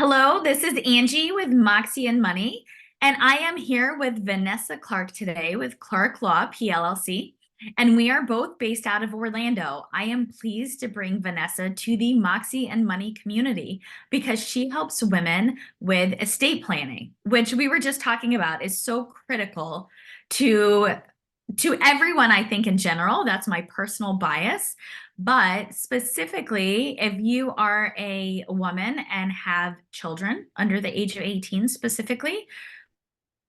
Hello, this is Angie with Moxie and Money, and I am here with Vanessa Clark today with Clark Law PLLC, and we are both based out of Orlando. I am pleased to bring Vanessa to the Moxie and Money community because she helps women with estate planning, which we were just talking about is so critical to everyone, I think, in general. That's my personal bias. But specifically, if you are a woman and have children under the age of 18, specifically,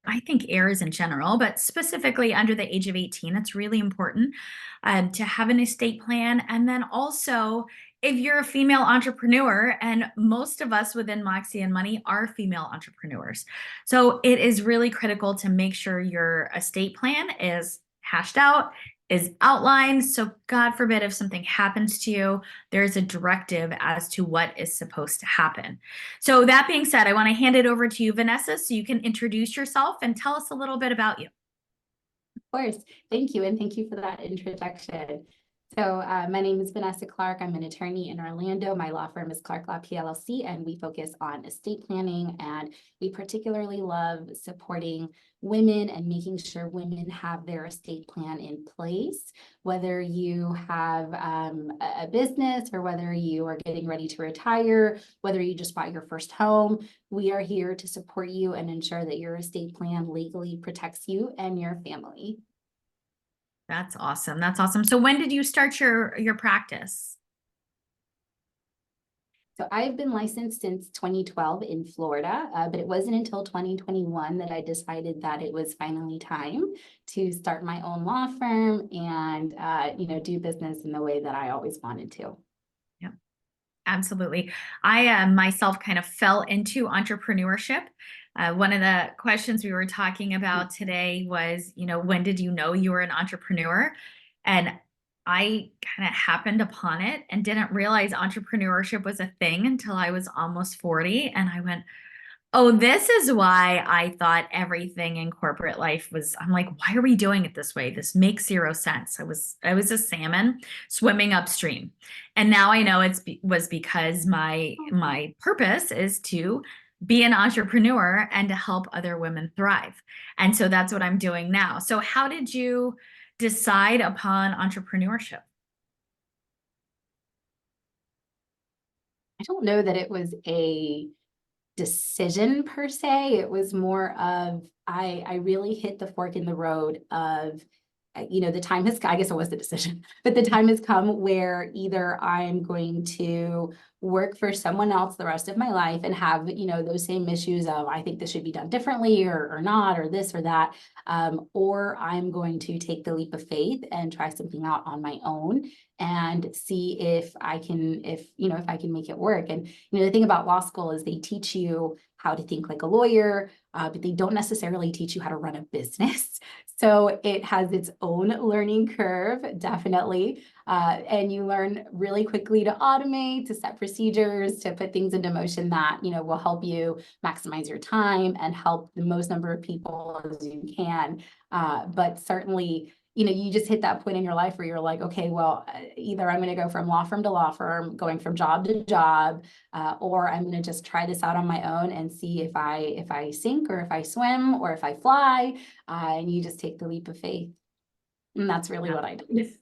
I think heirs in general, but specifically under the age of 18, it's really important to have an estate plan. And then also, if you're a female entrepreneur, and most of us within Moxie and Money are female entrepreneurs. So it is really critical to make sure your estate plan is hashed out, is outlined. So God forbid if something happens to you, there's a directive as to what is supposed to happen. So that being said, I want to hand it over to you, Vanessa, so you can introduce yourself and tell us a little bit about you. Of course. Thank you. And thank you for that introduction. So my name is Vanessa Clark. I'm an attorney in Orlando. My law firm is Clark Law PLLC, and we focus on estate planning. And we particularly love supporting women and making sure women have their estate plan in place, whether you have a business or whether you are getting ready to retire, whether you just bought your first home. We are here to support you and ensure that your estate plan legally protects you and your family. That's awesome. That's awesome. So when did you start your practice? So I've been licensed since 2012 in Florida, but it wasn't until 2021 that I decided that it was finally time to start my own law firm and, do business in the way that I always wanted to. Yeah, absolutely. I myself kind of fell into entrepreneurship. One of the questions we were talking about today was, when did you know you were an entrepreneur? And I kind of happened upon it and didn't realize entrepreneurship was a thing until I was almost 40. And I went, oh, this is why I thought everything in corporate life was, I'm like, why are we doing it this way? This makes zero sense. I was a salmon swimming upstream. And now I know was because my purpose is to be an entrepreneur and to help other women thrive. And so that's what I'm doing now. So how did you decide upon entrepreneurship? I don't know that it was a decision per se. It was more of, I really hit the fork in the road of, the time has, I guess it was the decision, but the time has come where either I'm going to work for someone else the rest of my life and have, those same issues of, I think this should be done differently or not, or this or that, or I'm going to take the leap of faith and try something out on my own and see if I can make it work. And, the thing about law school is they teach you how to think like a lawyer, but they don't necessarily teach you how to run a business. So it has its own learning curve, definitely. And you learn really quickly to automate, to set procedures, to put things into motion that, will help you maximize your time and help the most number of people as you can. But certainly, you just hit that point in your life where you're like, okay, well, either I'm going to go from law firm to law firm, going from job to job, or I'm going to just try this out on my own and see if I sink or if I swim or if I fly, and you just take the leap of faith. And that's really what I did.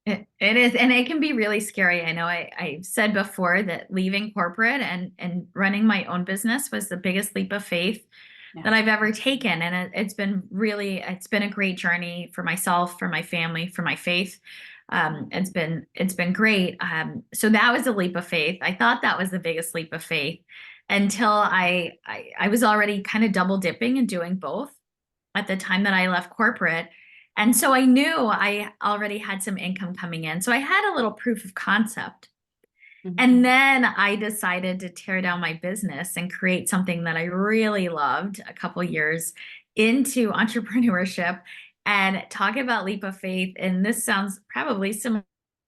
It is, and it can be really scary. I know I said before that leaving corporate and running my own business was the biggest leap of faith that I've ever taken. And it's been a great journey for myself, for my family, for my faith. It's been great. So that was a leap of faith. I thought that was the biggest leap of faith until I was already kind of double dipping and doing both at the time that I left corporate. And so I knew I already had some income coming in. So I had a little proof of concept. And then I decided to tear down my business and create something that I really loved a couple years into entrepreneurship and talk about leap of faith. And this sounds probably similar to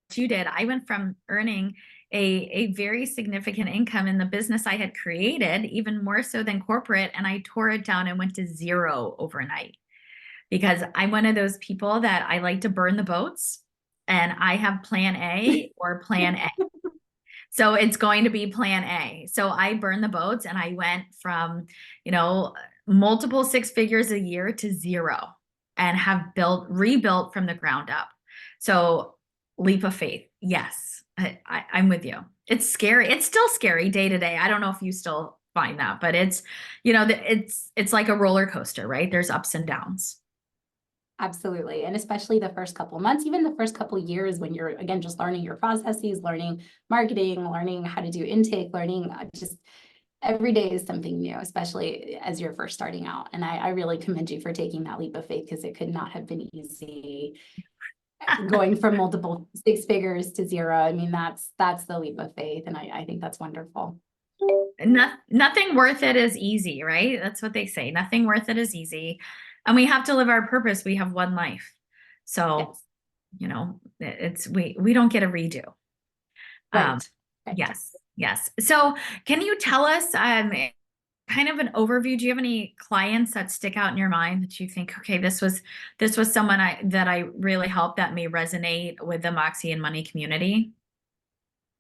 what you did. I went from earning a very significant income in the business I had created, even more so than corporate, and I tore it down and went to zero overnight. Because I'm one of those people that I like to burn the boats and I have plan A or plan A. So it's going to be plan A. So I burned the boats and I went from, you know, multiple six figures a year to zero and have rebuilt from the ground up. So leap of faith. Yes, I'm with you. It's scary. It's still scary day to day. I don't know if you still find that, but it's, it's like a roller coaster, right? There's ups and downs. Absolutely. And especially the first couple of months, even the first couple of years when you're, again, just learning your processes, learning marketing, learning how to do intake, learning just every day is something new, especially as you're first starting out. And I really commend you for taking that leap of faith because it could not have been easy going from multiple six figures to zero. I mean, that's the leap of faith. And I think that's wonderful. Nothing worth it is easy, right? That's what they say. Nothing worth it is easy. And we have to live our purpose. We have one life. So, Yes. We don't get a redo. Right. Right. Yes. Yes. So can you tell us kind of an overview? Do you have any clients that stick out in your mind that you think, okay, this was someone that I really helped that may resonate with the Moxie and Money community?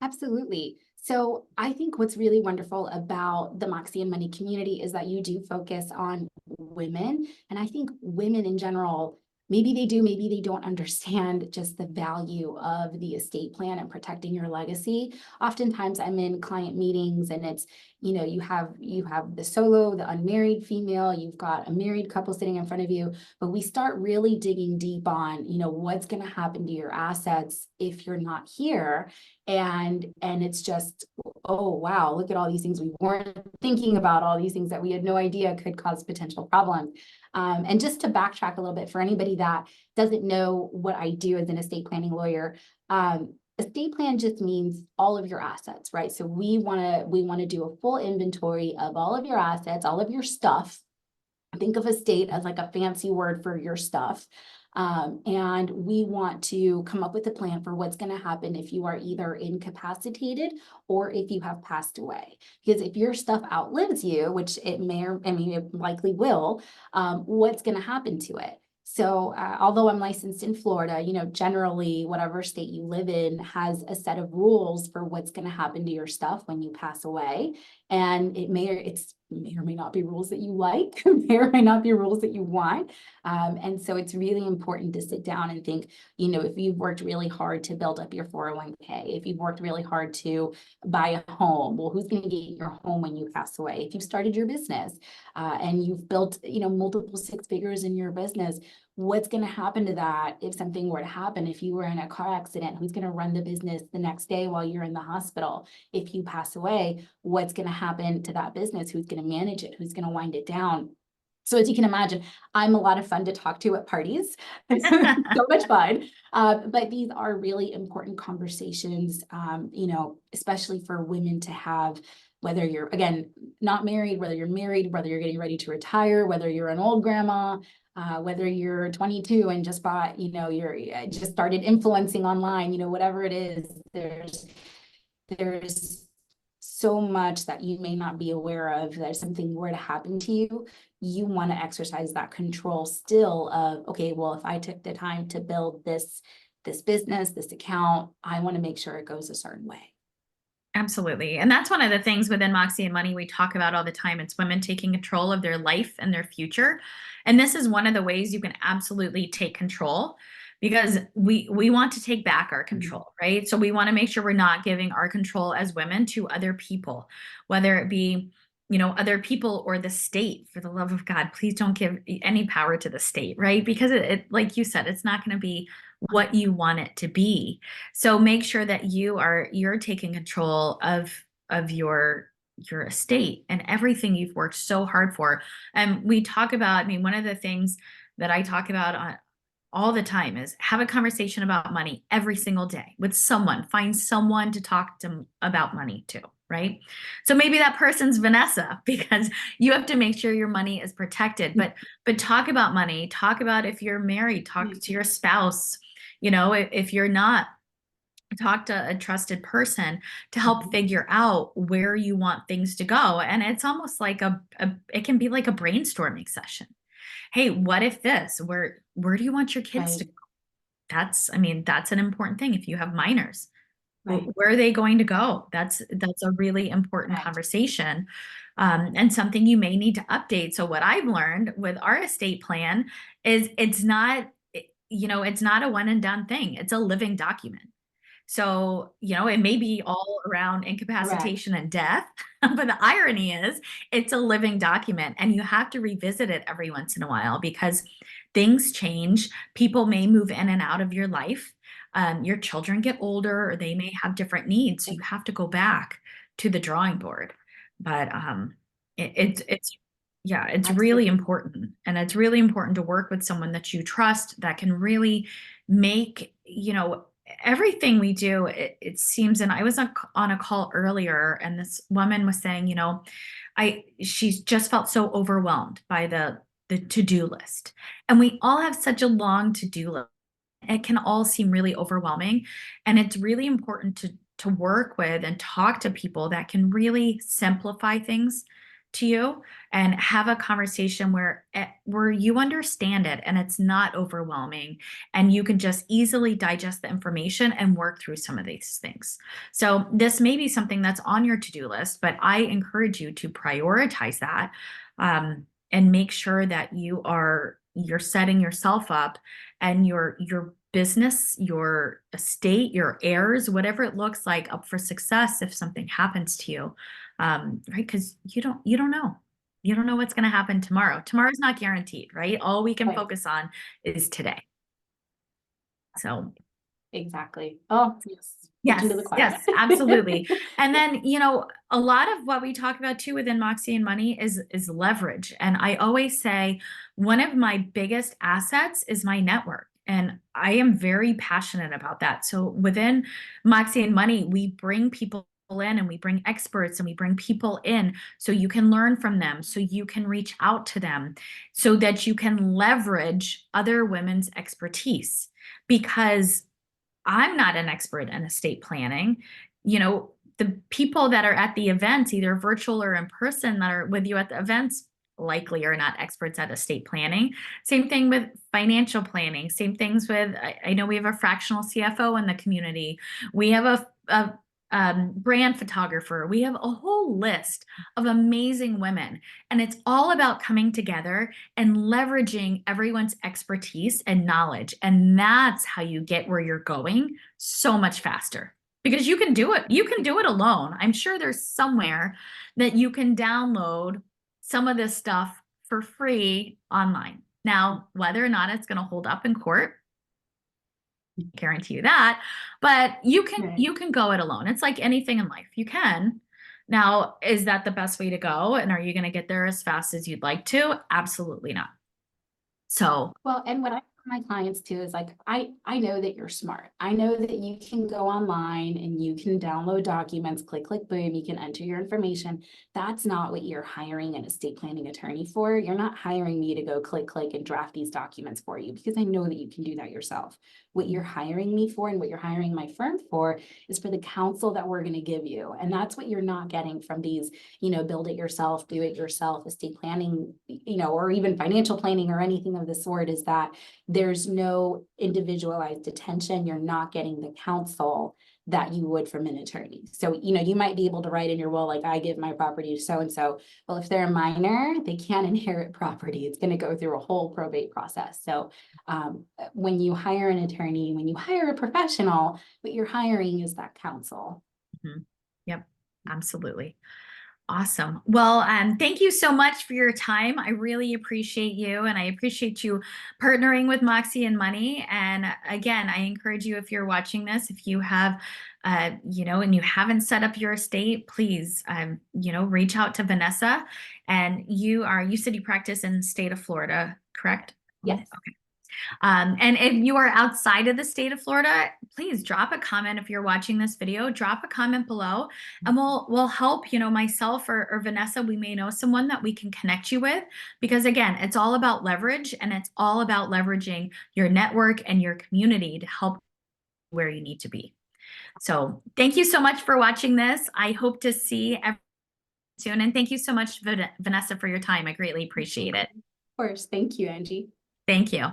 Absolutely. So I think what's really wonderful about the Moxie and Money community is that you do focus on women. And I think women in general, maybe they do, maybe they don't understand just the value of the estate plan and protecting your legacy. Oftentimes I'm in client meetings and it's, you have the solo, the unmarried female, you've got a married couple sitting in front of you, but we start really digging deep on, what's going to happen to your assets if you're not here. And it's just, oh, wow, look at all these things we weren't thinking about, all these things that we had no idea could cause potential problems. And just to backtrack a little bit for anybody that doesn't know what I do as an estate planning lawyer, estate plan just means all of your assets, right? So we want to do a full inventory of all of your assets, all of your stuff. Think of estate as like a fancy word for your stuff. And we want to come up with a plan for what's going to happen if you are either incapacitated or if you have passed away. Because if your stuff outlives you, which it may, it likely will, what's going to happen to it? So although I'm licensed in Florida, generally whatever state you live in has a set of rules for what's going to happen to your stuff when you pass away. And it may or may not be rules that you like, may or may not be rules that you want. And so it's really important to sit down and think, if you've worked really hard to build up your 401k, if you've worked really hard to buy a home, well, who's going to get your home when you pass away? If you started your business and you've built, multiple six figures in your business, what's going to happen to that if something were to happen? If you were in a car accident, who's going to run the business the next day while you're in the hospital? If you pass away, what's going to happen to that business? Who's going to manage it? Who's going to wind it down? So as you can imagine, I'm a lot of fun to talk to at parties. So much fun. But these are really important conversations, especially for women to have, whether you're, again, not married, whether you're married, whether you're getting ready to retire, whether you're an old grandma, whether you're 22 and just bought, you're just started influencing online, whatever it is, there's so much that you may not be aware of that if something were to happen to you, you want to exercise that control still of, okay, well, if I took the time to build this business, this account, I want to make sure it goes a certain way. Absolutely. And that's one of the things within Moxie and Money we talk about all the time. It's women taking control of their life and their future. And this is one of the ways you can absolutely take control because we want to take back our control, right? So we want to make sure we're not giving our control as women to other people, whether it be other people or the state. For the love of God, please don't give any power to the state, right? Because it like you said, it's not going to be what you want it to be. So make sure that you're taking control of your estate and everything you've worked so hard for. And we talk about, one of the things that I talk about all the time is have a conversation about money every single day with someone. Find someone to talk to about money to, right? So maybe that person's Vanessa because you have to make sure your money is protected. But talk about money. Talk about if you're married, talk to your spouse. If you're not, talk to a trusted person to help figure out where you want things to go. And it's almost like it can be like a brainstorming session. Hey, what if this? Where do you want your kids to go? That's an important thing if you have minors. Right. Where are they going to go? That's a really important Right. conversation, and something you may need to update. So what I've learned with our estate plan is it's not, it's not a one and done thing. It's a living document. So, it may be all around Correct. incapacitation and death, but the irony is it's a living document and you have to revisit it every once in a while because things change. People may move in and out of your life. Your children get older or they may have different needs. So you have to go back to the drawing board. But yeah, it's really Absolutely. important. And it's really important to work with someone that you trust that can really make, everything we do, it seems, and I was on a call earlier and this woman was saying, she's just felt so overwhelmed by the to-do list. And we all have such a long to-do list. It can all seem really overwhelming. And it's really important to work with and talk to people that can really simplify things to you and have a conversation where you understand it and it's not overwhelming and you can just easily digest the information and work through some of these things. So this may be something that's on your to-do list, but I encourage you to prioritize that, and make sure that you're setting yourself up and your business, your estate, your heirs, whatever it looks like, up for success if something happens to you. Right? Because you don't know what's going to happen tomorrow. Tomorrow's not guaranteed, right? All we can Right. focus on is today. So Exactly. Oh, yes. yes, Preaching to the choir. yes, absolutely. And then, a lot of what we talk about too within Moxie and Money is leverage. And I always say one of my biggest assets is my network. And I am very passionate about that. So within Moxie and Money, we bring people in and we bring experts and we bring people in so you can learn from them, so you can reach out to them, so that you can leverage other women's expertise. Because I'm not an expert in estate planning. The people that are at the events, either virtual or in person, that are with you at the events, likely are not experts at estate planning. Same thing with financial planning. Same things with, I know we have a fractional CFO in the community. We have a brand photographer. We have a whole list of amazing women. And it's all about coming together and leveraging everyone's expertise and knowledge. And that's how you get where you're going so much faster. Because you can do it. You can do it alone. I'm sure there's somewhere that you can download some of this stuff for free online. Now, whether or not it's going to hold up in court, guarantee you that, but you can go it alone. It's like anything in life. You can. Now, is that the best way to go? And are you going to get there as fast as you'd like to? Absolutely not. So, Well, and what I tell my clients too is like, I know that you're smart. I know that you can go online and you can download documents, click, boom, you can enter your information. That's not what you're hiring an estate planning attorney for. You're not hiring me to go click, and draft these documents for you because I know that you can do that yourself. What you're hiring me for and what you're hiring my firm for is for the counsel that we're going to give you. And that's what you're not getting from these, build it yourself, do it yourself, estate planning, or even financial planning or anything of the sort, is that there's no individualized attention. You're not getting the counsel that you would from an attorney. So, you might be able to write in your will, like, I give my property to so-and-so. Well, if they're a minor, they can't inherit property. It's going to go through a whole probate process. So when you hire an attorney, when you hire a professional, what you're hiring is that counsel. mm-hmm. Yep, absolutely. Awesome. Well, thank you so much for your time. I really appreciate you, and I appreciate you partnering with Moxie and Money. And again, I encourage you, if you're watching this, if you have, and you haven't set up your estate, please, reach out to Vanessa. And you said you practice in the state of Florida, correct? Yes. Okay. And if you are outside of the state of Florida, please drop a comment. If you're watching this video, drop a comment below and we'll help, myself or Vanessa. We may know someone that we can connect you with, because again, it's all about leverage, and it's all about leveraging your network and your community to help where you need to be. So thank you so much for watching this. I hope to see everyone soon. And thank you so much, Vanessa, for your time. I greatly appreciate it. Of course. Thank you, Angie. Thank you.